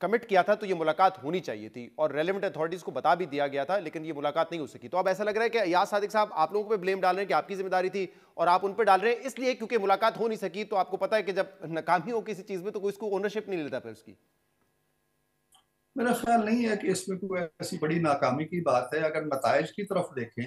Commit کیا تھا تو یہ ملاقات ہونی چاہیے تھی اور ریلیونٹ اتھارٹیز کو بتا بھی دیا گیا تھا، لیکن یہ ملاقات نہیں ہو سکی. تو اب ایسا لگ رہا ہے کہ ایاز صادق صاحب آپ لوگوں پہ بلیم ڈال رہے ہیں کہ آپ کی ذمہ داری تھی اور آپ ان پہ ڈال رہے ہیں اس لیے کیونکہ ملاقات ہو نہیں سکی. تو آپ کو پتا ہے کہ جب ناکامی ہو کسی چیز میں تو کوئی اس کو اونرشپ نہیں لیتا پھر اس کی. میرا خیال نہیں ہے کہ اس میں کوئی ایسی بڑی ناکامی کی بات ہے. اگر نتائج کی طرف دیکھیں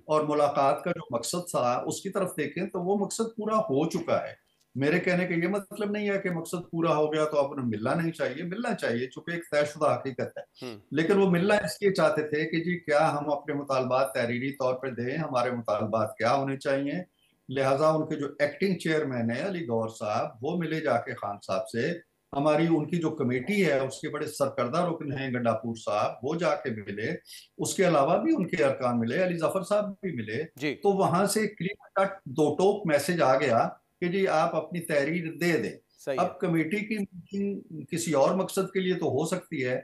اور ملاقات کا جو مقصد تھا اس کی طرف دیکھیں تو وہ مقصد پورا ہو چکا ہے. میرے کہنے کا یہ مطلب نہیں ہے کہ مقصد پورا ہو گیا تو اب انہیں ملنا نہیں چاہیے. ملنا چاہیے چونکہ ایک طے شدہ حقیقت ہے. لیکن وہ ملنا اس لیے چاہتے تھے کہ جی کیا ہم اپنے مطالبات تحریری طور پہ دیں, ہمارے مطالبات کیا ہونے چاہیے. لہٰذا ان کے جو ایکٹنگ چیئرمین ہے علی گور صاحب وہ ملے جا کے خان صاحب سے. ہماری ان کی جو کمیٹی ہے اس کے بڑے سرکردہ رکن ہیں گنڈاپور صاحب, وہ جا کے ملے. اس کے علاوہ بھی ان کے ارکان ملے, علی ظفر صاحب بھی ملے. تو وہاں سے کلیئر کٹ دو ٹوک میسج آ گیا کہ جی آپ اپنی تحریر دے دیں. اب کمیٹی کی میٹنگ کسی اور مقصد کے لیے تو ہو سکتی ہے.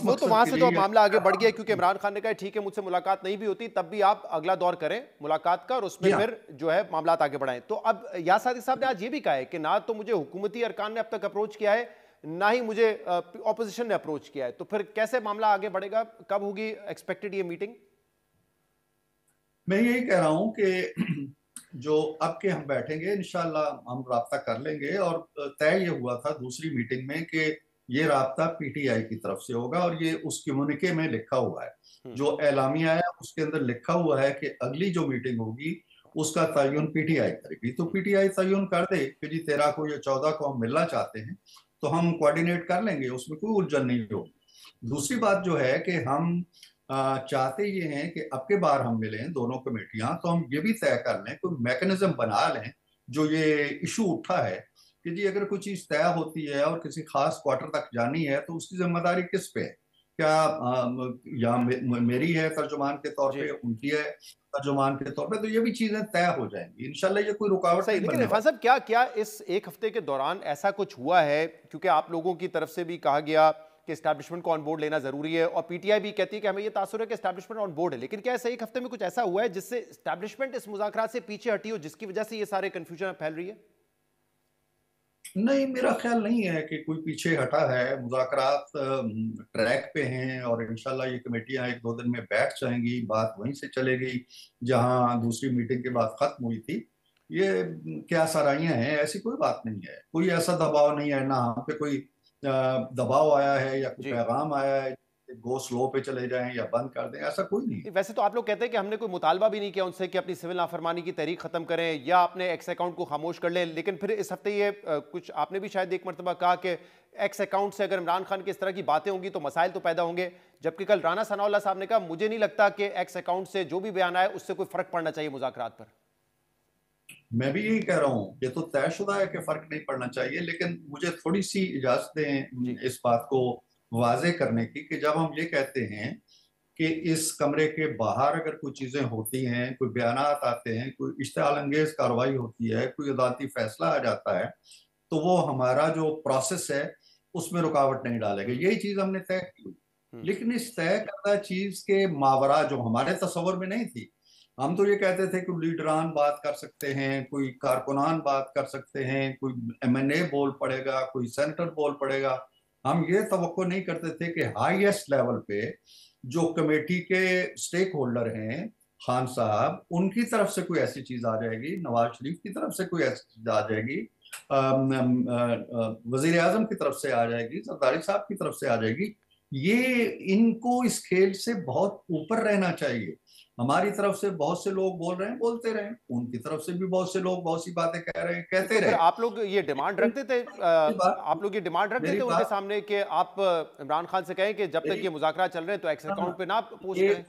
وہ تو وہاں سے تو معاملہ آگے بڑھ گیا کیونکہ عمران خان نے کہا ٹھیک ہے مجھ سے ملاقات نہیں بھی ہوتی تب بھی آپ اگلا دور کریں ملاقات کا اور اس میں پھر جو ہے معاملات آگے بڑھائیں. تو اب ایاز صادق صاحب نے آج یہ بھی کہا ہے کہ نہ تو مجھے حکومتی ارکان نے اب تک اپروچ کیا ہے نہ ہی مجھے اپوزیشن نے اپروچ کیا ہے. تو پھر کیسے معاملہ آگے بڑھے گا, کب ہوگی ایکسپیکٹڈ یہ میٹنگ؟ میں یہی کہہ رہا ہوں کہ جو اب کے ہم بیٹھیں گے انشاءاللہ ہم رابطہ کر لیں گے. اور طے یہ ہوا تھا دوسری میٹنگ میں کہ یہ رابطہ پی ٹی آئی کی طرف سے ہوگا اور یہ اس کمیونکے میں لکھا ہوا ہے. جو اعلامیہ ہے اس کے اندر لکھا ہوا ہے کہ اگلی جو میٹنگ ہوگی اس کا تعین پی ٹی آئی کرے گی. تو پی ٹی آئی تعین کر دے کہ جی 13 کو یا 14 کو ہم ملنا چاہتے ہیں تو ہم کوارڈینیٹ کر لیں گے, اس میں کوئی الجھن نہیں ہوگی. دوسری بات جو ہے کہ ہم چاہتے یہ ہیں کہ اب کے بار ہم ملیں دونوں کمیٹیاں تو ہم یہ بھی طے کر لیں, کوئی میکنزم بنا لیں. جو یہ ایشو اٹھا ہے کہ جی اگر کوئی چیز طے ہوتی ہے اور کسی خاص کوارٹر تک جانی ہے تو اس کی ذمہ داری کس پہ ہے, کیا یا میری ہے ترجمان کے طور پہ, ان کی ہے ترجمان کے طور پہ, تو یہ بھی چیزیں طے ہو جائیں گی انشاءاللہ. یہ کوئی رکاوٹ نہیں بننے والی. لیکن عرفان صاحب کیا اس ایک ہفتے کے دوران ایسا کچھ ہوا ہے, کیونکہ آپ لوگوں کی طرف سے بھی کہا گیا کہ اسٹیبلشمنٹ کو آن بورڈ لینا ضروری ہے اور پی ٹی آئی بھی کہتی ہے کہ ہمیں یہ تاثر ہے کہ اسٹیبلشمنٹ آن بورڈ ہے, لیکن کیا ایسا ایک ہفتے میں کچھ ایسا ہوا ہے جس سے اسٹیبلشمنٹ اس مذاکرات سے پیچھے ہٹی ہو جس کی وجہ سے یہ سارے کنفیوژن پھیل رہی ہے؟ نہیں, میرا خیال نہیں ہے کہ کوئی پیچھے ہٹا ہے. مذاکرات ٹریک پہ ہیں اور انشاءاللہ یہ کمیٹیاں 1-2 دن میں بیٹھ جائیں گی. بات وہیں سے چلے گئی جہاں دوسری میٹنگ کے بعد ختم ہوئی تھی. یہ کیا سرائیاں ہیں, ایسی کوئی بات نہیں ہے. کوئی ایسا دباؤ نہیں ہے, نہ ہم پہ کوئی دباؤ آیا ہے یا کوئی پیغام آیا ہے گو سلو پہ چلے جائیں یا بند کر دیں, ایسا کوئی نہیں. ویسے تو آپ لوگ کہتے ہیں کہ ہم نے کوئی مطالبہ بھی نہیں کیا ان سے کہ اپنی سول نافرمانی کی تحریک ختم کریں یا اپنے ایکس اکاؤنٹ کو خاموش کر لیں, لیکن پھر اس ہفتے یہ کچھ آپ نے بھی شاید ایک مرتبہ کہا کہ ایکس اکاؤنٹ سے اگر عمران خان کی اس طرح کی باتیں ہوں گی تو مسائل تو پیدا ہوں گے, جبکہ کل رانا ثناء اللہ صاحب نے کہا مجھے نہیں لگتا کہ ایکس اکاؤنٹ سے جو بھی بیان آئے اس سے کوئی فرق پڑنا چاہیے مذاکرات پر. میں بھی یہی کہہ رہا ہوں, یہ تو طے شدہ ہے کہ فرق نہیں پڑنا چاہیے, لیکن مجھے تھوڑی سی اجازت دیں اس بات کو واضح کرنے کی کہ جب ہم یہ کہتے ہیں کہ اس کمرے کے باہر اگر کوئی چیزیں ہوتی ہیں, کوئی بیانات آتے ہیں, کوئی اشتعال انگیز کارروائی ہوتی ہے, کوئی عدالتی فیصلہ آ جاتا ہے تو وہ ہمارا جو پروسیس ہے اس میں رکاوٹ نہیں ڈالے گا. یہی چیز ہم نے طے کی ہوئی. لیکن اس طے کردہ چیز کے ماورا جو ہمارے تصور میں نہیں تھی, ہم تو یہ کہتے تھے کہ لیڈران بات کر سکتے ہیں, کوئی کارکنان بات کر سکتے ہیں, کوئی ایم این اے بول پڑے گا, کوئی سینیٹر بول پڑے گا. ہم یہ توقع نہیں کرتے تھے کہ ہائیسٹ لیول پہ جو کمیٹی کے سٹیک ہولڈر ہیں خان صاحب, ان کی طرف سے کوئی ایسی چیز آ جائے گی, نواز شریف کی طرف سے کوئی ایسی چیز آ جائے گی, وزیر اعظم کی طرف سے آ جائے گی, زرداری صاحب کی طرف سے آ جائے گی. یہ ان کو اس کھیل سے بہت اوپر رہنا چاہیے. ہماری طرف سے بہت سے لوگ بول رہے ہیں, بولتے رہیں, ان کی طرف سے بھی بہت سے لوگ بہت سی باتیں کہہ رہے ہیں, کہتے رہے. آپ لوگ یہ ڈیمانڈ رکھتے تھے ان کے سامنے کہ آپ عمران خان سے کہیں کہ جب تک یہ مذاکرات چل رہے ہیں تو ایکس اکاؤنٹ پہ نہ پوسٹ کریں.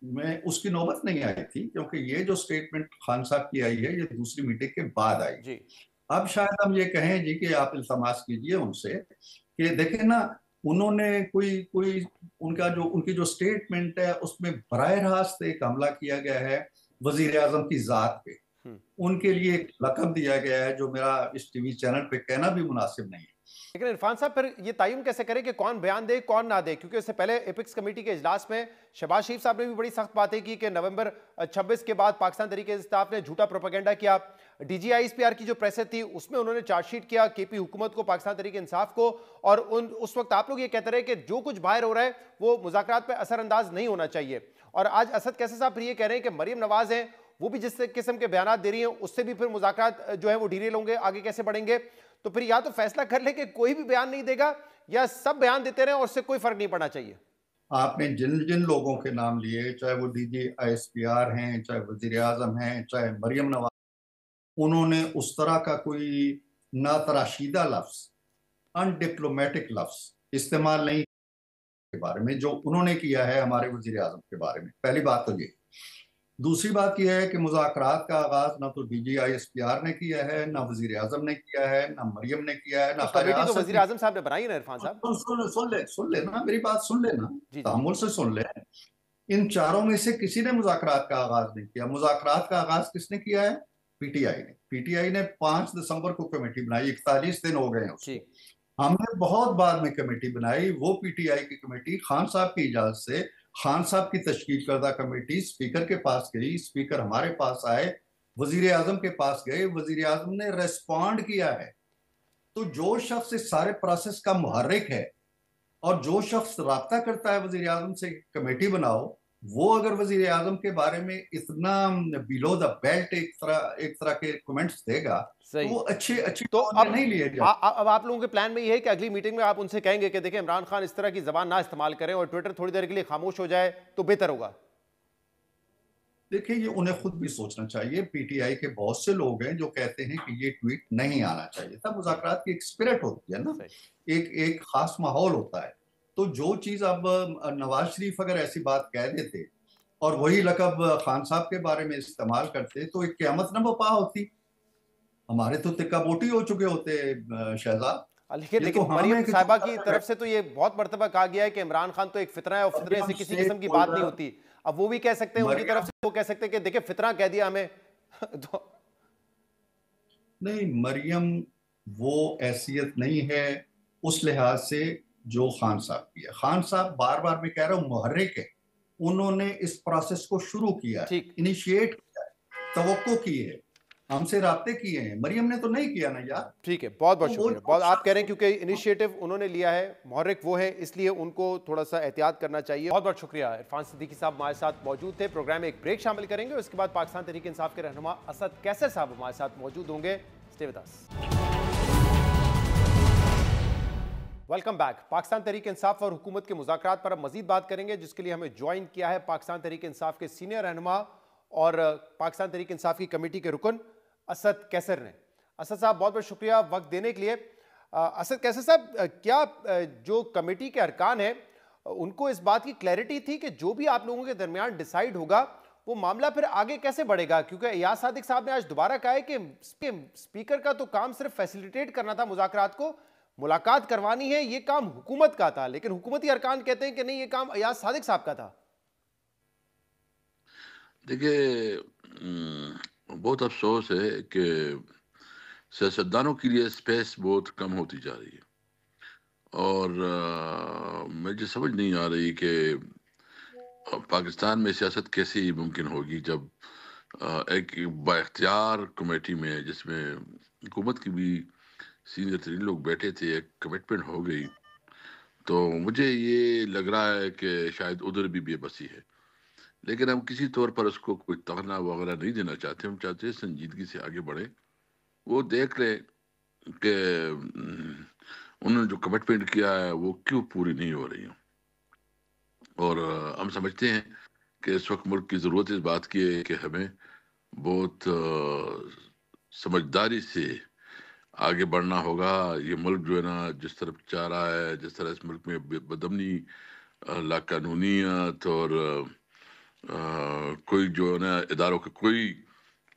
میں اس کی نوبت نہیں آئی تھی کیونکہ یہ جو سٹیٹمنٹ خان صاحب کی آئی ہے یہ دوسری میٹنگ کے بعد آئی. اب شاید ہم یہ کہیں جی کہ آپ التماس کیجئے ان سے کہ دیکھیں نا, انہوں نے کوئی ان کی جو سٹیٹمنٹ ہے اس میں براہ راست ایک حملہ کیا گیا ہے وزیر اعظم کی ذات پہ. ان کے لیے ایک لقب دیا گیا ہے جو میرا اس ٹی وی چینل پہ کہنا بھی مناسب نہیں ہے. لیکن عرفان صاحب پھر یہ تعین کیسے کریں کہ کون بیان دے کون نہ دے؟ کیونکہ اس سے پہلے ایپکس کمیٹی کے اجلاس میں شہباز شریف صاحب نے بھی بڑی سخت باتیں کی کہ نومبر 26 کے بعد پاکستان تحریک انصاف نے جھوٹا پروپیگنڈا کیا. D G I S P R کی جو پریس تھی اس میں انہوں نے چارج شیٹ کیا کے پی حکومت کو، پاکستان تحریک انصاف کو، اور اس وقت آپ لوگ یہ کہتے رہے کہ جو کچھ باہر ہو رہا ہے وہ مذاکرات پہ اثر انداز نہیں ہونا چاہیے. اور آج اسد کیسر صاحب پھر یہ کہہ رہے ہیں کہ مریم نواز ہیں وہ بھی جس قسم کے بیانات دے رہی ہیں اس سے بھی پھر مذاکرات جو ہے وہ ڈیریل ہوں گے، آگے کیسے بڑھیں گے. تو پھر یا تو فیصلہ کر لے کہ کوئی بھی بیان نہیں دے گا یا سب بیان دیتے رہیں اور اس سے کوئی فرق نہیں پڑنا چاہیے. آپ نے جن جن لوگوں کے نام لیے، چاہے وہ D G I S P R ہیں، چاہے وزیر اعظم ہیں، چاہے مریم نواز، انہوں نے اس طرح کا کوئی ناتراشیدہ لفظ، ان ڈپلومیٹک لفظ استعمال نہیں کے بارے میں جو انہوں نے کیا ہے ہمارے وزیر اعظم کے بارے میں. پہلی بات تو یہ. دوسری بات یہ ہے کہ مذاکرات کا آغاز نہ تو D G I S P R نے کیا ہے، نہ وزیر اعظم نے کیا ہے، نہ مریم نے کیا ہے، نہ کمیٹی تو وزیر اعظم صاحب نے بنائی نا عرفان صاحب. سن لے نا میری بات، سن لینا، جی تحمل سے سن لے. ان چاروں میں سے کسی نے مذاکرات کا آغاز نہیں کیا. مذاکرات کا آغاز کس نے کیا ہے؟ پی ٹی آئی نے. پی ٹی آئی نے 5 دسمبر کو کمیٹی بنائی، 41 دن ہو گئے ہیں اس کو. ہم نے بہت بعد میں کمیٹی بنائی. وہ پی ٹی آئی کی کمیٹی خان صاحب کی اجازت سے، خان صاحب کی تشکیل کردہ کمیٹی اسپیکر کے پاس گئی، اسپیکر ہمارے پاس آئے، وزیر اعظم کے پاس گئے، وزیر اعظم نے ریسپونڈ کیا ہے. تو جو شخص اس سارے پروسیس کا محرک ہے اور جو شخص رابطہ کرتا ہے وزیر اعظم سے کمیٹی بناؤ، وہ اگر وزیر اعظم کے بارے میں اتنا بیلو دا بیلٹ ایک طرح کے کمنٹس دے گا تو وہ اچھی تو اب نہیں لیے جائے. اب آپ لوگوں کے پلان میں یہ ہے کہ اگلی میٹنگ میں آپ ان سے کہیں گے کہ دیکھیں عمران خان اس طرح کی زبان نہ استعمال کریں اور ٹویٹر تھوڑی دیر کے لیے خاموش ہو جائے تو بہتر ہوگا. دیکھیں یہ انہیں خود بھی سوچنا چاہیے. پی ٹی آئی کے بہت سے لوگ ہیں جو کہتے ہیں کہ یہ ٹویٹ نہیں آنا چاہیے تھا. مذاکرات کی ایک اسپرٹ ہوتی ہے نا، ایک خاص ماحول ہوتا ہے. تو جو چیز اب نواز شریف اگر ایسی بات کہہ دیتے اور وہی لقب خان صاحب کے بارے میں استعمال کرتے تو ایک قیامت نہ بپا ہوتی. ہمارے تو تکہ بوٹی ہو چکے ہوتے شہزاد. لیکن مریم صاحبہ کی طرف سے تو یہ بہت مرتبہ کہا گیا ہے کہ عمران خان تو ایک فتنہ ہے اور فتنے سے کسی قسم کی بات نہیں ہوتی. اب وہ بھی کہہ سکتے ہیں ان کی طرف سے، وہ کہہ سکتے ہیں کہ دیکھیں فتنہ کہہ دیا ہمیں. نہیں، مریم وہ حیثیت نہیں ہے اس لحاظ سے جو خان صاحب کی ہے. خان صاحب بار بار میں کہہ رہا ہوں محرک ہے. انہوں نے اس پروسیس کو شروع کیا ہے، انیشیٹ کیا ہے، توقع کی ہے، ہم سے رابطے کیے ہیں. مریم نے تو نہیں کیا نا یار. ٹھیک ہے، بہت بہت شکریہ. بہت آپ کہہ رہے ہیں کیونکہ انیشیٹو انہوں نے لیا ہے، محرک وہ ہیں، اس لیے ان کو تھوڑا سا احتیاط کرنا چاہیے. بہت بہت شکریہ. عرفان صدیقی صاحب ہمارے ساتھ موجود تھے. پروگرام میں ایک بریک شامل کریں گے، اس کے بعد پاکستان تحریک انصاف کے رہنما اسد کیسر صاحب ہمارے ساتھ موجود ہوں گے. Stay with us. Welcome back. Pakistan Tehreek Insaf اور حکومت کے مذاکرات پر اب مزید بات کریں گے، جس کے لیے ہمیں جوائن کیا ہے پاکستان تحریک انصاف کے سینئر رہنما اور پاکستان تحریک انصاف کی کمیٹی کے رکن اسد کیسر نے. اسد صاحب بہت بہت شکریہ وقت دینے کے لیے. اسد کیسر صاحب، کیا جو کمیٹی کے ارکان ہیں ان کو اس بات کی کلیئرٹی تھی کہ جو بھی آپ لوگوں کے درمیان ڈیسائیڈ ہوگا وہ معاملہ پھر آگے کیسے بڑھے گا؟ کیونکہ ایاز صادق صاحب نے آج دوبارہ کہا ہے کہ اسپیکر کا تو کام صرف فیسیلیٹیٹ کرنا تھا مذاکرات کو، ملاقات کروانی ہے یہ کام حکومت کا تھا. لیکن حکومتی ارکان کہتے ہیں کہ نہیں، یہ کام ایاز صادق صاحب کا تھا. دیکھیں بہت افسوس ہے کہ سیاستدانوں کے لیے اسپیس بہت کم ہوتی جا رہی ہے، اور مجھے سمجھ نہیں آ رہی کہ پاکستان میں سیاست کیسے ممکن ہوگی جب ایک با اختیار کمیٹی میں، جس میں حکومت کی بھی سینئر ترین لوگ بیٹھے تھے، ایک کمٹمنٹ ہو گئی. تو مجھے یہ لگ رہا ہے کہ شاید ادھر بھی بے بسی ہے. لیکن ہم کسی طور پر اس کو کوئی طغنا وغیرہ نہیں دینا چاہتے. ہم چاہتے ہیں سنجیدگی سے آگے بڑھے، وہ دیکھ لیں کہ انہوں نے جو کمٹمنٹ کیا ہے وہ کیوں پوری نہیں ہو رہی ہیں. اور ہم سمجھتے ہیں کہ اس وقت ملک کی ضرورت اس بات کی ہے کہ ہمیں بہت سمجھداری سے آگے بڑھنا ہوگا. یہ ملک جو ہے نا جس طرف چاہ رہا ہے، جس طرح اس ملک میں بدامنی، لاقانونیت اور کوئی جو ہے نا اداروں کا کوئی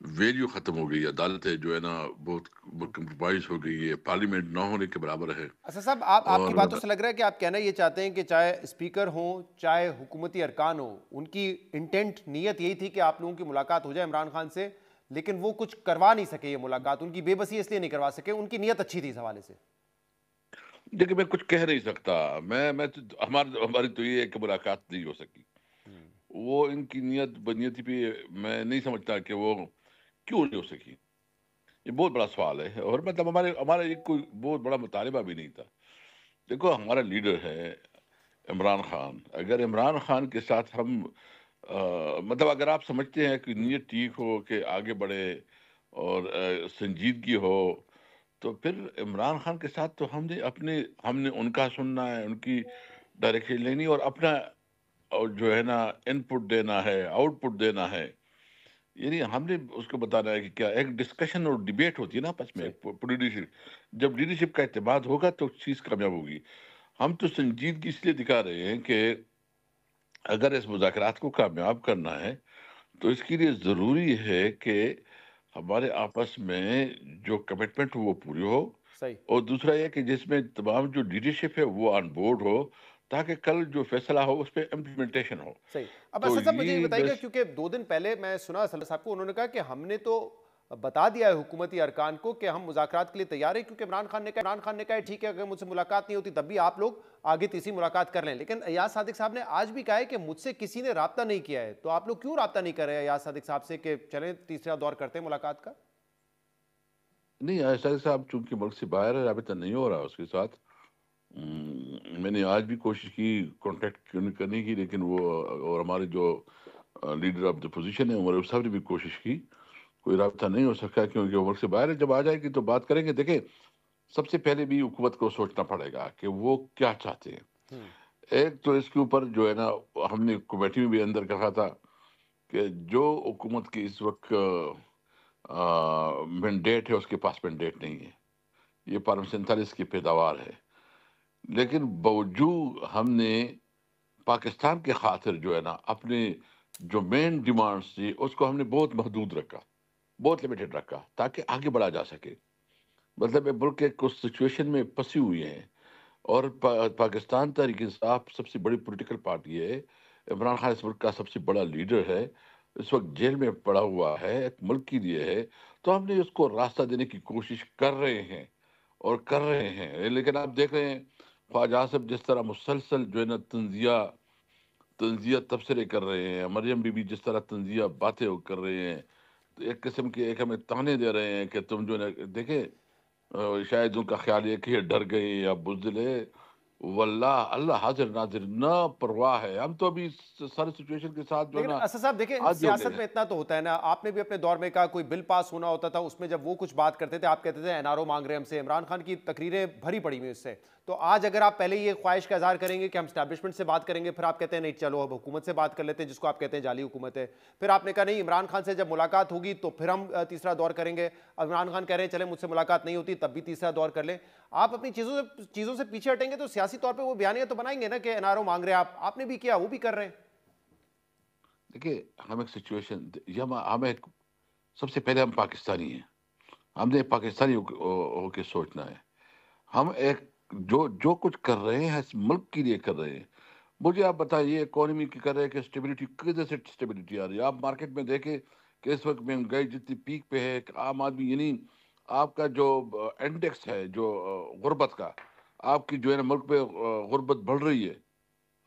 ویلیو ختم ہو گئی. عدالت ہے جو ہے نا بہت کمپرومائز ہو گئی ہے، پارلیمنٹ نہ ہونے کے برابر ہے. اسد صاحب، آپ کی باتوں سے لگ رہا ہے کہ آپ کہنا یہ چاہتے ہیں کہ چاہے اسپیکر ہوں چاہے حکومتی ارکان ہوں، ان کی انٹینٹ، نیت یہی تھی کہ آپ لوگوں کی ملاقات ہو جائے عمران خان سے، لیکن وہ کچھ کروا نہیں سکے. یہ ملاقات ان کی بے بسی اس لیے نہیں کروا سکے، ان کی نیت اچھی تھی اس حوالے سے. دیکھیں میں کچھ کہہ نہیں سکتا، ہماری تو یہ ہے کہ ملاقات نہیں ہو سکی. وہ ان کی نیت بنیتی پہ میں نہیں سمجھتا کہ وہ کیوں نہیں ہو سکی. یہ بہت بڑا سوال ہے، اور مطلب ہمارا یہ کوئی بہت بڑا مطالبہ بھی نہیں تھا. دیکھو ہمارا لیڈر ہے عمران خان، اگر عمران خان کے ساتھ ہم مطلب اگر آپ سمجھتے ہیں کہ نیت ٹھیک ہو کہ آگے بڑھے اور سنجیدگی ہو، تو پھر عمران خان کے ساتھ تو ہم نے ان کا سننا ہے، ان کی ڈائریکشن لینی اور اپنا اور جو ہے نا ان پٹ دینا ہے، آؤٹ پٹ دینا ہے. یعنی ہم نے اس کو بتانا ہے کہ کیا ایک ڈسکشن اور ڈیبیٹ ہوتی ہے نا آپس میں. صحیح. لیڈرشپ جب لیڈرشپ کا اعتماد ہوگا تو چیز کامیاب ہوگی. ہم تو سنجیدگی اس لیے دکھا رہے ہیں کہ اگر اس مذاکرات کو کامیاب کرنا ہے تو اس کے لیے ضروری ہے کہ ہمارے آپس میں جو کمٹمنٹ ہو وہ پوری ہو، صحیح. اور دوسرا یہ کہ جس میں تمام جو لیڈرشپ ہے وہ آن بورڈ ہو، تاکہ کل جو فیصلہ ہو اس پہ امپلیمنٹیشن ہو. صحیح. اب تو اسد صاحب مجھے یہ یہ بتائیے گا، بس کیونکہ 2 دن پہلے میں سنا اسد صاحب کو، انہوں نے کہا کہ ہم نے تو بتا دیا ہے حکومتی ارکان کو کہ ہم مذاکرات کے لیے تیار ہیں، کیونکہ عمران خان نے کہا ہے ٹھیک ہے اگر مجھ سے ملاقات نہیں ہوتی تب بھی آپ لوگ آگے تیسری ملاقات کر لیں. لیکن ایاز صادق صاحب نے آج بھی کہا ہے کہ مجھ سے کسی نے رابطہ نہیں کیا ہے. تو آپ لوگ کیوں رابطہ نہیں کر رہے ہیں ایاز صادق صاحب سے کہ چلیں تیسرا دور کرتے ہیں ملاقات کا؟ نہیں، ایسا صاحب چونکہ ملک سے باہر ہے، رابطہ نہیں ہو رہا اس کے ساتھ. میں نے آج بھی کوشش کی کانٹیکٹ کرنے کی، لیکن وہ اور ہمارے جو لیڈر آف دا پوزیشن ہے عمر صاحب نے بھی کوشش کی، کوئی رابطہ نہیں ہو سکا کیونکہ وہ ملک سے باہر ہے. جب آ جائے گی تو بات کریں گے. دیکھیں سب سے پہلے بھی حکومت کو سوچنا پڑے گا کہ وہ کیا چاہتے ہیں. ایک تو اس کے اوپر جو ہے نا ہم نے کمیٹی میں بھی اندر کہا تھا کہ جو حکومت کی اس وقت مینڈیٹ ہے اس کے پاس مینڈیٹ نہیں ہے. یہ پارلیمنٹ 47 کی پیداوار ہے، لیکن باوجود ہم نے پاکستان کے خاطر جو ہے نا اپنے جو مین ڈیمانڈس تھی اس کو ہم نے بہت محدود رکھا، بہت لمیٹڈ رکھا تاکہ آگے بڑھا جا سکے. مطلب ملک ایک کچھ سچویشن میں پھنسی ہوئی ہیں، اور پاکستان تحریک انصاف سب سے بڑی پولیٹیکل پارٹی ہے. عمران خان اس ملک کا سب سے بڑا لیڈر ہے، اس وقت جیل میں پڑا ہوا ہے، ایک ملک کے لیے ہے. تو ہم نے اس کو راستہ دینے کی کوشش کر رہے ہیں اور کر رہے ہیں. لیکن آپ دیکھ رہے ہیں خواجہ آصف جس طرح مسلسل جو ہے نا تنزیہ تبصرے کر رہے ہیں، مریم بی بی جس طرح تنزیہ باتیں کر رہے ہیں، تو ایک قسم کے ایک ہمیں تانے دے رہے ہیں کہ تم جو ہے نا دیکھیں شاید ان کا خیال یہ کہ یہ ڈر گئے یا بزدل ہے. واللہ اللہ حاضر ناظر، نہ پرواہ ہے. ہم تو ابھی سارے سچویشن کے ساتھ جو ہے لیکن نا اسد صاحب دیکھیں آج ہو گئے سیاست ہیں. میں اتنا تو ہوتا ہے نا، آپ نے بھی اپنے دور میں کہا کوئی بل پاس ہونا ہوتا تھا، اس میں جب وہ کچھ بات کرتے تھے آپ کہتے تھے این آر او مانگ رہے ہیں ہم سے. عمران خان کی تقریریں بھری پڑی ہوئی اس سے. تو آج اگر آپ پہلے یہ خواہش کا اظہار کریں گے کہ ہم اسٹیبلشمنٹ سے بات کریں گے، پھر آپ کہتے ہیں نہیں چلو اب حکومت سے بات کر لیتے ہیں جس کو آپ کہتے ہیں جعلی حکومت ہے. پھر آپ نے کہا نہیں عمران خان سے جب ملاقات ہوگی تو پھر ہم تیسرا دور کریں گے. عمران خان کہہ رہے ہیں چلیں مجھ سے ملاقات نہیں ہوتی تب بھی تیسرا دور کر لیں. آپ اپنی چیزوں سے پیچھے ہٹیں گے تو سیاسی طور پہ وہ بیانیہ تو بنائیں گے نا کہ این آر او مانگ رہے ہیں. آپ نے بھی کیا، وہ بھی کر رہے ہیں. دیکھیے ہم ایک سچویشن ہمیں سب سے پہلے ہم پاکستانی ہیں، ہم نے پاکستانی ہو کے سوچنا ہے. ہم ایک جو کچھ کر رہے ہیں اس ملک کے لیے کر رہے ہیں. مجھے آپ بتائیے اکانومی کی کر رہے ہیں کہ اسٹیبلٹی کدھر سے اسٹیبلٹی آ رہی ہے؟ آپ مارکیٹ میں دیکھیں کہ اس وقت مہنگائی جتنی پیک پہ ہے کہ عام آدمی، یعنی آپ کا جو انڈیکس ہے جو غربت کا، آپ کی جو ہے نا ملک پہ غربت بڑھ رہی ہے،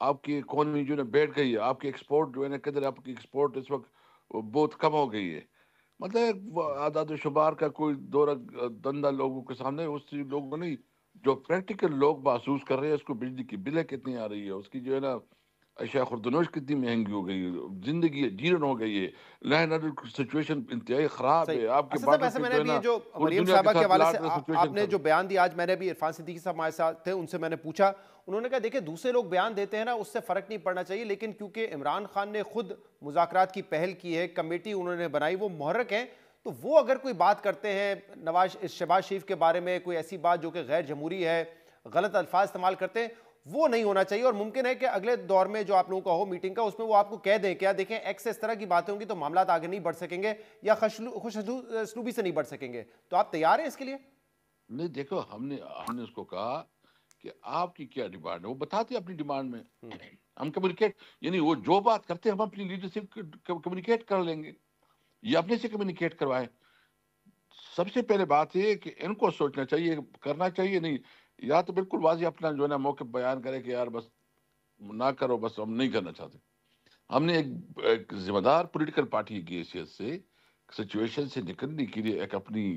آپ کی اکانومی جو ہے نا بیٹھ گئی ہے، آپ کی ایکسپورٹ جو ہے نا کدھر، آپ کی ایکسپورٹ اس وقت بہت کم ہو گئی ہے. مطلب ایک اعداد و شمار کا کوئی دورہ دندہ لوگوں کے سامنے، اس لوگوں نہیں جو پریکٹیکل لوگ محسوس کر رہے ہیں. اس کو بجلی کی بلیں کتنی آ رہی ہے، اس کی جو ہے نا اشیاء خوردنوش کتنی مہنگی ہو گئی ہے، زندگی جیرن ہو گئی ہے، لائن سچویشن انتہائی خراب صحیح. ہے. آپ کے اسد صاحب بارڈر ایسے پہ میں جو نے ہے بھی نا یہ جو پوری مریم دنیا کے صاحبہ کے ساتھ حوالے سے لارڈر آپ سچویشن نے جو بیان دیا، آج میں نے بھی عرفان صدیقی صاحب ہمارے ساتھ تھے، ان سے میں نے پوچھا، انہوں نے کہا دیکھیں دوسرے لوگ بیان دیتے ہیں نا اس سے فرق نہیں پڑنا چاہیے، لیکن کیونکہ عمران خان نے خود مذاکرات کی پہل کی ہے، کمیٹی انہوں نے بنائی، وہ محرک ہیں، تو وہ اگر کوئی بات کرتے ہیں شہباز شریف کے بارے میں کوئی ایسی بات جو کہ غیر جمہوری ہے، غلط الفاظ استعمال کرتے ہیں، وہ نہیں ہونا چاہیے. اور ممکن ہے کہ اگلے دور میں جو آپ لوگوں کا ہو میٹنگ کا، اس میں وہ آپ کو کہہ دیں کیا دیکھیں ایکس سے اس طرح کی باتیں ہوں گی تو معاملات آگے نہیں بڑھ سکیں گے یا خوش اسلوبی سے نہیں بڑھ سکیں گے. تو آپ تیار ہیں اس کے لیے؟ نہیں. دیکھو ہم نے اس کو کہا کہ آپ کی کیا ڈیمانڈ ہے، وہ بتاتے اپنی ڈیمانڈ میں. ہم کمیونیکیٹ، یعنی وہ جو بات کرتے ہیں ہم اپنی لیڈرشپ کمیونیکیٹ کر لیں گے یا اپنے سے کمیونیکیٹ کروائیں. سب سے پہلے بات یہ کہ ان کو سوچنا چاہیے، کرنا چاہیے نہیں. یا تو بالکل واضح اپنا جو ہے نا موقف بیان کرے کہ یار بس نہ کرو، بس ہم نہیں کرنا چاہتے. ہم نے ایک ذمہ دار پولیٹیکل پارٹی کی حیثیت سے سچویشن سے نکلنے کے لیے ایک اپنی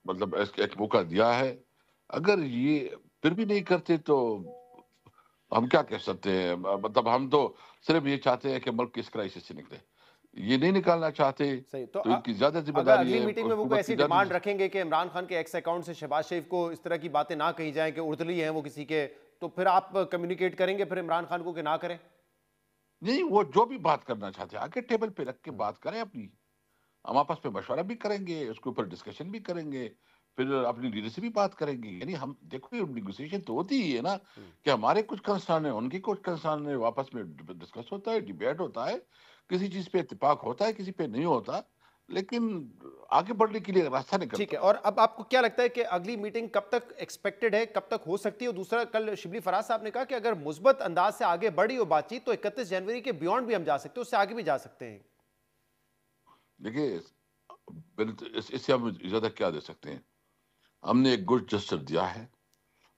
مطلب ایک موقع دیا ہے. اگر یہ پھر بھی نہیں کرتے تو ہم کیا کہہ سکتے ہیں؟ مطلب ہم تو صرف یہ چاہتے ہیں کہ ملک اس کرائسس سے نکلے. یہ نہیں نکالنا چاہتے تو ان کی زیادہ ذمہ اگر داری اگلی ہے. میٹنگ میں وہ کوئی ایسی ڈیمانڈ رکھیں گے کہ عمران خان کے ایکس اکاؤنٹ سے شہباز شریف کو اس طرح کی باتیں نہ کہی جائیں کہ اردلی ہیں وہ کسی کے، تو پھر آپ کمیونیکیٹ کریں گے پھر عمران خان کو کہ نہ کریں؟ نہیں، وہ جو بھی بات کرنا چاہتے ہیں آگے ٹیبل پہ رکھ کے بات کریں اپنی. ہم آپس میں مشورہ بھی کریں گے، اس کے اوپر ڈسکشن بھی کریں گے، پھر اپنی لیڈر سے بھی بات کریں گے. یعنی ہم دیکھو نیگوسیشن تو ہوتی ہی ہے نا کہ ہمارے کچھ کنسرن ہیں، ان کی کچھ کنسرن ہے، آپس میں ڈسکس ہوتا ہے، ڈیبیٹ ہوتا ہے، کسی چیز پہ اتفاق ہوتا ہے، کسی پہ نہیں ہوتا، لیکن آگے بڑھنے کے لیے راستہ نکلتا ہے. ٹھیک ہے. اور اب آپ کو کیا لگتا ہے کہ اگلی میٹنگ کب تک ایکسپیکٹڈ ہے، کب تک ہو سکتی ہے؟ اور دوسرا، کل شبلی فراز صاحب نے کہا کہ اگر مثبت انداز سے آگے بڑھی ہو بات چیت تو 31 جنوری کے بیونڈ بھی ہم جا سکتے ہیں، اس سے آگے بھی جا سکتے ہیں. دیکھیے اس سے ہم زیادہ کیا دے سکتے ہیں؟ ہم نے ایک گڈ جسٹر دیا ہے،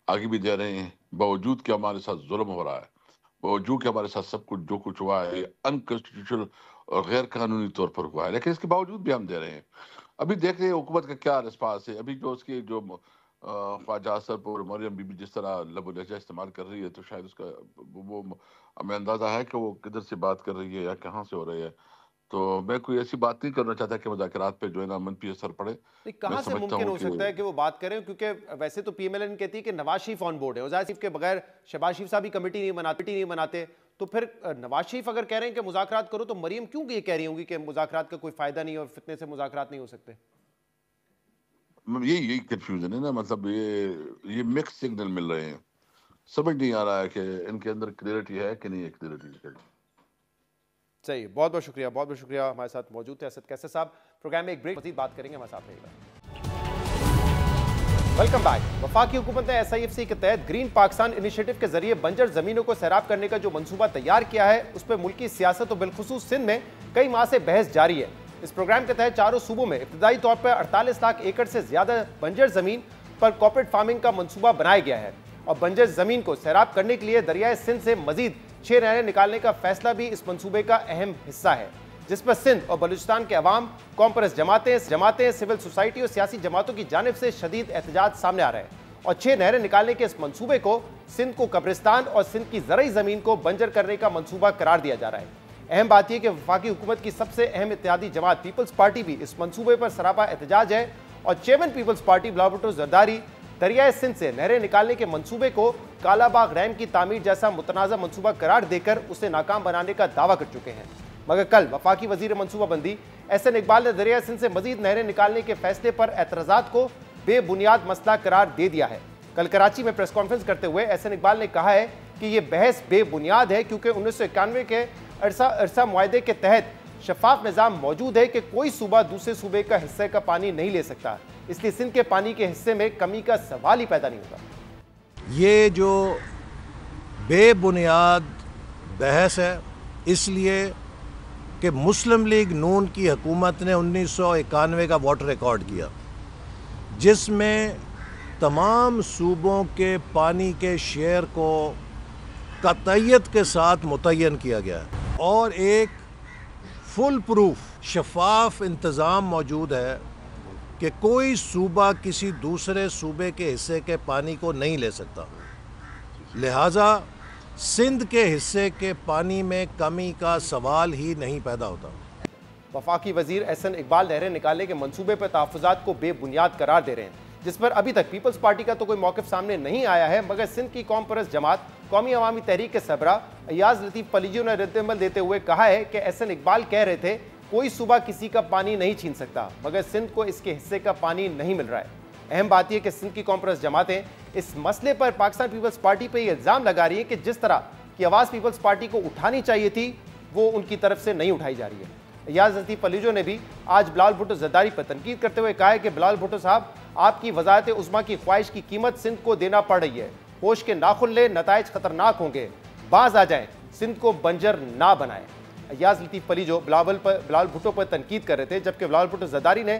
آگے بھی دے رہے ہیں، باوجود کہ ہمارے ساتھ ظلم ہو رہا ہے، باوجود کہ ہمارے ساتھ سب کچھ جو کچھ ہوا ہے انکانسٹیٹیوشنل اور غیر قانونی طور پر ہوا ہے، لیکن اس کے باوجود بھی ہم دے رہے ہیں. ابھی دیکھ رہے ہیں حکومت کا کیا رسپانس ہے. ابھی جو اس کی جو خواجہ اسرف اور مریم بی بی جس طرح لب و لہجہ استعمال کر رہی ہے تو شاید اس کا وہ ہمیں اندازہ ہے کہ وہ کدھر سے بات کر رہی ہے یا کہاں سے ہو رہی ہے. تو میں کوئی ایسی بات نہیں کرنا چاہتا کہ مذاکرات پہ جو ہے نا منفی اثر پڑے. کہاں سے ممکن ہو سکتا ہے کہ وہ بات کریں؟ کیونکہ ویسے تو پی ایم ایل این کہتی ہے کہ نواز شریف آن بورڈ ہے، اور ظاہر شریف کے بغیر شہباز شریف صاحب بھی کمیٹی نہیں بناتے. تو پھر نواز شریف اگر کہہ رہے ہیں کہ مذاکرات کرو تو مریم کیوں یہ کہہ رہی ہوں گی کہ مذاکرات کا کوئی فائدہ نہیں اور فتنے سے مذاکرات نہیں ہو سکتے؟ یہی کنفیوژن ہے نا. مطلب یہ مکس سگنل مل رہے ہیں، سمجھ نہیں آ رہا ہے کہ ان کے اندر کلیئرٹی ہے کہ نہیں ہے کلیئرٹی. صحیح. بہت بہت شکریہ، بہت بہت شکریہ. ہمارے ساتھ موجود تھے اسد قیصر صاحب. پروگرام میں ایک بریک، مزید بات کریں گے، ہمارے ساتھ رہے گا. Welcome back. وفاقی حکومت نے SIFC کے تحت گرین پاکستان انیشیٹو کے ذریعے بنجر زمینوں کو سیراب کرنے کا جو منصوبہ تیار کیا ہے اس پہ ملکی سیاست و بالخصوص سندھ میں کئی ماہ سے بحث جاری ہے. اس پروگرام کے تحت چاروں صوبوں میں ابتدائی طور پر 48 لاکھ ایکڑ سے زیادہ بنجر زمین پر کارپوریٹ فارمنگ کا منصوبہ بنایا گیا ہے، اور بنجر زمین کو سیراب کرنے کے لیے دریائے سندھ سے مزید 6 نہریں نکالنے کا فیصلہ بھی اس منصوبے کا اہم حصہ ہے، جس پر سندھ اور بلوچستان کے عوام، قوم پرست جماعتیں، سول سوسائٹی اور سیاسی جماعتوں کی جانب سے شدید احتجاج سامنے آ رہے ہیں. اور 6 نہریں نکالنے کے اس منصوبے کو سندھ کو قبرستان اور سندھ کی زرعی زمین کو بنجر کرنے کا منصوبہ قرار دیا جا رہا ہے. اہم بات یہ کہ وفاقی حکومت کی سب سے اہم اتحادی جماعت پیپلز پارٹی بھی اس منصوبے پر سراپا احتجاج ہے، اور chairman Peoples Party Bilawal Bhutto Zardari دریائے سندھ سے نہریں نکالنے کے منصوبے کو کالا باغ ڈیم کی تعمیر جیسا متنازع منصوبہ قرار دے کر اسے ناکام بنانے کا دعویٰ کر چکے ہیں. مگر کل وفاقی وزیر منصوبہ بندی SN اقبال نے دریائے سندھ سے مزید نہریں نکالنے کے فیصلے پر اعتراضات کو بے بنیاد مسئلہ قرار دے دیا ہے. کل کراچی میں پریس کانفرنس کرتے ہوئے SN اقبال نے کہا ہے کہ یہ بحث بے بنیاد ہے، کیونکہ 1991 کے عرصہ معاہدے کے تحت شفاف نظام موجود ہے کہ کوئی صوبہ دوسرے صوبے کا حصہ کا پانی نہیں لے سکتا، اس لیے سندھ کے پانی کے حصے میں کمی کا سوال ہی پیدا نہیں ہوتا. یہ جو بے بنیاد بحث ہے اس لیے کہ مسلم لیگ نون کی حکومت نے 1991 کا واٹر ریکارڈ کیا، جس میں تمام صوبوں کے پانی کے شیئر کو قطعیت کے ساتھ متعین کیا گیا ہے، اور ایک فل پروف شفاف انتظام موجود ہے کہ کوئی صوبہ کسی دوسرے صوبے کے حصے کے پانی کو نہیں لے سکتا. لہٰذا سندھ کے حصے کے پانی میں کمی کا سوال ہی نہیں پیدا ہوتا. وفاقی وزیر SN اقبال نہریں نکالنے کے منصوبے پر تحفظات کو بے بنیاد قرار دے رہے ہیں، جس پر ابھی تک پیپلز پارٹی کا تو کوئی موقف سامنے نہیں آیا ہے، مگر سندھ کی قوم پرست جماعت قومی عوامی تحریک کے سربراہ ایاز لطیف پلیجو نے رد عمل دیتے ہوئے کہا ہے کہ SN اقبال کہہ رہے تھے کوئی صوبہ کسی کا پانی نہیں چھین سکتا، مگر سندھ کو اس کے حصے کا پانی نہیں مل رہا ہے. اہم بات یہ کہ سندھ کی کوم پرست جماعتیں اس مسئلے پر پاکستان پیپلز پارٹی پہ یہ الزام لگا رہی ہیں کہ جس طرح کی آواز پیپلز پارٹی کو اٹھانی چاہیے تھی وہ ان کی طرف سے نہیں اٹھائی جا رہی ہے. ایاز لطیف پلیجو نے بھی آج بلاول بھٹو زرداری پر تنقید کرتے ہوئے کہا ہے کہ بلاول بھٹو صاحب، آپ کی وزارت عظمیٰ کی خواہش کی قیمت سندھ کو دینا پڑ رہی ہے. ہوش کے ناخن لے، نتائج خطرناک ہوں گے، باز آ جائیں، سندھ کو بنجر نہ بنائیں. ایاز لطیف پلیجو بلاول بھٹو پر تنقید کر رہے تھے، جبکہ بلاول بھٹو زرداری نے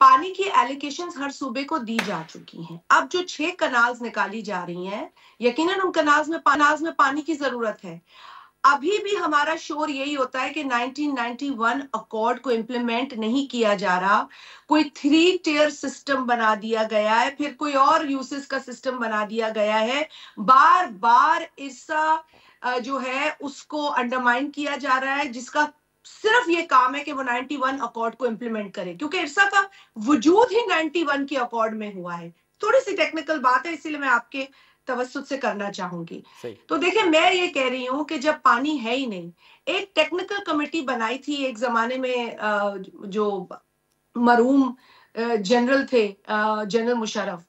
پانی کی ایلیکیشنز ہر صوبے کو دی جا چکی ہیں. اب جو 6 کنالز نکالی جا رہی ہیں یقیناً ان کنالز میں پانی کی ضرورت ہے. ابھی بھی ہمارا شور یہی ہوتا ہے کہ 1991 اکارڈ کو امپلیمنٹ نہیں کیا جا رہا. کوئی 3 ٹیئر سسٹم بنا دیا گیا ہے, پھر کوئی اور یوزز کا سسٹم بنا دیا گیا ہے. بار بار ارسا جو ہے اس کو انڈرمائن کیا جا رہا ہے, جس کا صرف یہ کام ہے کہ وہ 91 اکارڈ کو امپلیمنٹ کرے, کیونکہ ارسا کا وجود ہی 91 کے اکارڈ میں ہوا ہے. تھوڑی سی ٹیکنیکل بات ہے, اسی لیے میں آپ کے توسط سے کرنا چاہوں گی. تو دیکھیں میں یہ کہہ رہی ہوں کہ جب پانی ہے ہی نہیں, ایک ٹیکنیکل کمیٹی بنائی تھی ایک زمانے میں جو مرحوم جنرل تھے جنرل مشرف,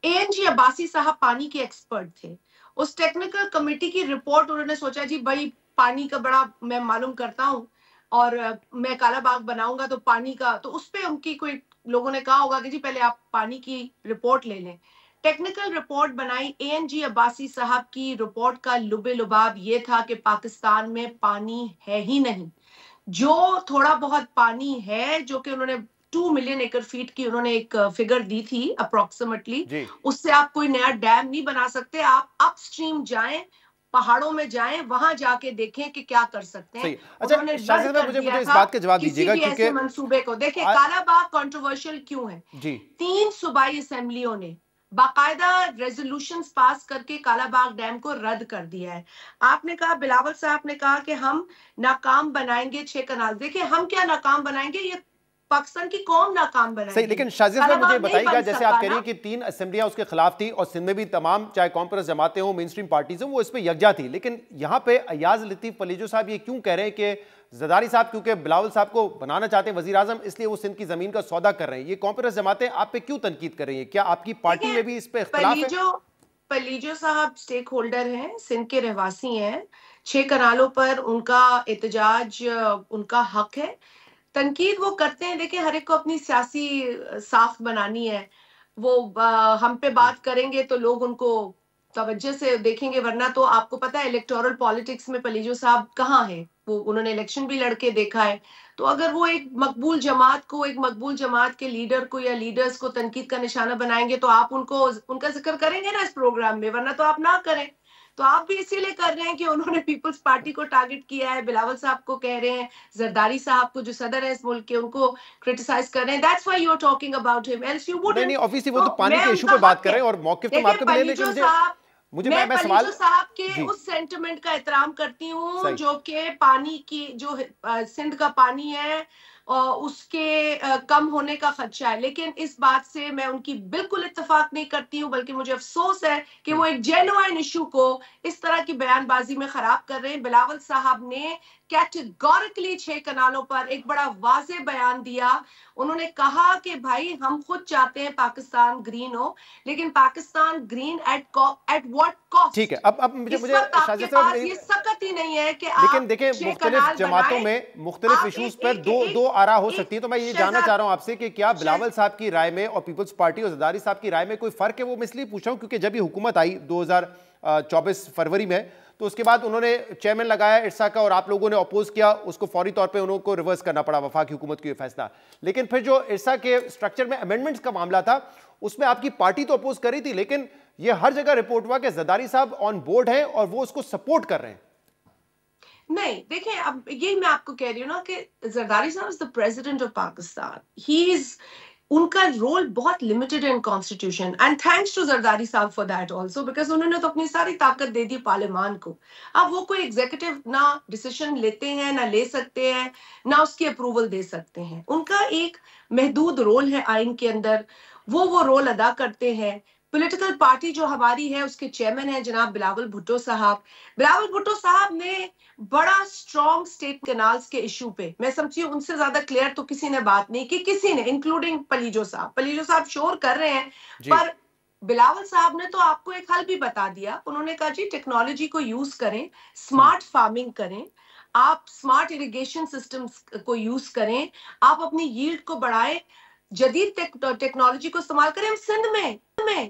ANG عباسی صاحب پانی کے ایکسپرٹ تھے. اس ٹیکنیکل کمیٹی کی رپورٹ انہوں نے سوچا جی بھائی پانی کا بڑا میں معلوم کرتا ہوں اور میں کالا باغ بناؤں گا تو پانی کا, تو اس پہ ان کی کوئی لوگوں نے کہا ہوگا کہ جی پہلے آپ پانی کی رپورٹ لے لیں. ٹیکنیکل رپورٹ بنائی ANG عباسی صاحب کی. رپورٹ کا لب لباب یہ تھا کہ پاکستان میں پانی ہے ہی نہیں. جو تھوڑا بہت پانی ہے جو کہ انہوں نے 2 ملین ایکڑ فیٹ کی انہوں نے ایک فگر دی تھی اپروکسیمیٹلی, اس سے آپ کوئی نیا ڈیم نہیں بنا سکتے. آپ اپ اسٹریم جائیں, پہاڑوں میں جائیں, وہاں جا کے دیکھیں کہ کیا کر سکتے ہیں. انہوں نے رد کر دیا تھا کسی بھی ایسے منصوبے کو. دیکھیں کالا باغ کنٹروورشل کیوں ہے, 3 صوبائی اسمبلیوں نے باقاعدہ ریزولوشنز پاس کر کے کالا باغ ڈیم کو رد کر دیا ہے. آپ نے کہا, بلاول صاحب نے کہا کہ ہم ناکام بنائیں گے 6 کنال. دیکھیں ہم کیا ناکام بنائیں گے, یہ پاکستان کی قوم ناکام بنائے گی. لیکن شازیہ صاحب مجھے بتائیے گا, جیسے آپ کہہ رہی ہیں کہ 3 اسمبلیاں اس کے خلاف تھی اور سندھ میں بھی تمام چاہے کانگریس جماعتیں ہوں, مین سٹریم پارٹیز ہوں, وہ اس پہ یکجا تھی. لیکن یہاں پہ ایاز لطیف پلیجو صاحب یہ کیوں کہہ رہے ہیں کہ زرداری صاحب کیونکہ بلاول صاحب کو بنانا چاہتے ہیں وزیر اعظم, اس لیے وہ سندھ کی زمین کا سودا کر رہے ہیں. یہ کانگریس جماعتیں آپ پہ کیوں تنقید کر رہی ہیں؟ کیا آپ کی پارٹی میں بھی اس پہ اختلاف ہے؟ پلیجو صاحب سٹیک ہولڈر ہیں, سندھ کے رہواسی ہیں. 6 کنالوں پر ان کا احتجاج ان کا حق ہے. تنقید وہ کرتے ہیں, دیکھیں ہر ایک کو اپنی سیاسی ساخت بنانی ہے. وہ ہم پہ بات کریں گے تو لوگ ان کو توجہ سے دیکھیں گے, ورنہ تو آپ کو پتہ ہے الیکٹورل پالیٹکس میں پلیجو صاحب کہاں ہیں. وہ انہوں نے الیکشن بھی لڑ کے دیکھا ہے. تو اگر وہ ایک مقبول جماعت کو, ایک مقبول جماعت کے لیڈر کو یا لیڈرز کو تنقید کا نشانہ بنائیں گے تو آپ ان کا ذکر کریں گے نا اس پروگرام میں, ورنہ تو آپ نہ کریں. تو آپ بھی اسی لیے کر رہے ہیں کہ انہوں نے پیپلز پارٹی کو ٹارگٹ کیا ہے, بلاول صاحب کو کہہ رہے ہیں, زرداری صاحب کو جو صدر ہے اس ملک کے, ان کو کرٹیسائز کر رہے ہیں. That's why you're talking about him. Else you wouldn't. نہیں obviously وہ تو پانی کے ایشو پہ بات کر رہے ہیں اور موقف تو آپ کا بھی لے لیں. میں پلیجو صاحب کے اس سینٹیمنٹ کا احترام کرتی ہوں جو کہ پانی کی جو سندھ کا پانی ہے اس کے کم ہونے کا خدشہ ہے. لیکن اس بات سے میں ان کی بالکل اتفاق نہیں کرتی ہوں, بلکہ مجھے افسوس ہے کہ وہ ایک جینوائن ایشو کو اس طرح کی بیان بازی میں خراب کر رہے ہیں. بلاول صاحب نے کیٹیگوریکلی 6 کنالوں پر ایک بڑا واضح بیان دیا. انہوں نے کہا کہ بھائی ہم خود چاہتے ہیں پاکستان گرین ہو, لیکن Pakistan green at what cost. ٹھیک ہے, اب مجھے شازیہ صاحب یہ سخت ہی نہیں ہے کہ لیکن دیکھیں مختلف جماعتوں میں مختلف ایشوز پر دو آرا ہو سکتی ہے. تو میں یہ جاننا چاہ رہا ہوں آپ سے کہ کیا بلاول صاحب کی رائے میں اور پیپلز پارٹی اور زرداری صاحب کی رائے میں کوئی فرق ہے؟ وہ میں اس لیے پوچھ رہا ہوں کیونکہ جب یہ حکومت آئی 2024 فروری میں, تو اس کے بعد انہوں نے چیئرمین لگایا ارسا کا اور آپ لوگوں نے اپوز کیا اس کو, فوری طور پہ انہوں کو ریورس کرنا پڑا وفاقی حکومت کی یہ فیصلہ. لیکن پھر جو ارسا کے سٹرکچر میں امینڈمنٹس کا معاملہ تھا اس میں آپ کی پارٹی تو اپوز کر رہی تھی, لیکن یہ ہر جگہ رپورٹ ہوا کہ زرداری صاحب آن بورڈ ہیں اور وہ اس کو سپورٹ کر رہے ہیں. نہیں دیکھیں, اب یہی میں آپ کو کہہ رہی ہوں نا کہ Zardari sahab is the president of Pakistan. He is, ان کا رول بہت لمیٹڈ ہے in constitution, and thanks to Zardari sahab for that also, because انہوں نے تو اپنی ساری طاقت دے دی پارلیمان کو. اب وہ کوئی ایگزیکٹو نہ ڈیسیشن لیتے ہیں, نہ لے سکتے ہیں, نہ اس کی اپروول دے سکتے ہیں. ان کا ایک محدود رول ہے آئین کے اندر, وہ رول ادا کرتے ہیں. پولیٹیکل پارٹی جو ہماری ہے اس کے چیئرمین ہیں جناب بلاول بھٹو صاحب. بلاول بھٹو صاحب نے بڑا اسٹرانگ اسٹیٹ کنالز کے ایشو پہ, میں سمجھتی ہوں ان سے زیادہ کلیئر تو کسی نے بات نہیں کی, کسی نے, انکلوڈنگ پلیجو صاحب شور کر رہے ہیں پر بلاول صاحب نے تو آپ کو ایک حل بھی بتا دیا. انہوں نے کہا جی ٹیکنالوجی کو یوز کریں, اسمارٹ فارمنگ کریں, آپ اسمارٹ اریگیشن سسٹمز کو یوز کریں, آپ اپنی ییلڈ کو بڑھائیں, جدید ٹیکنالوجی کو استعمال کریں. ہم سندھ میں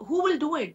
who will do it?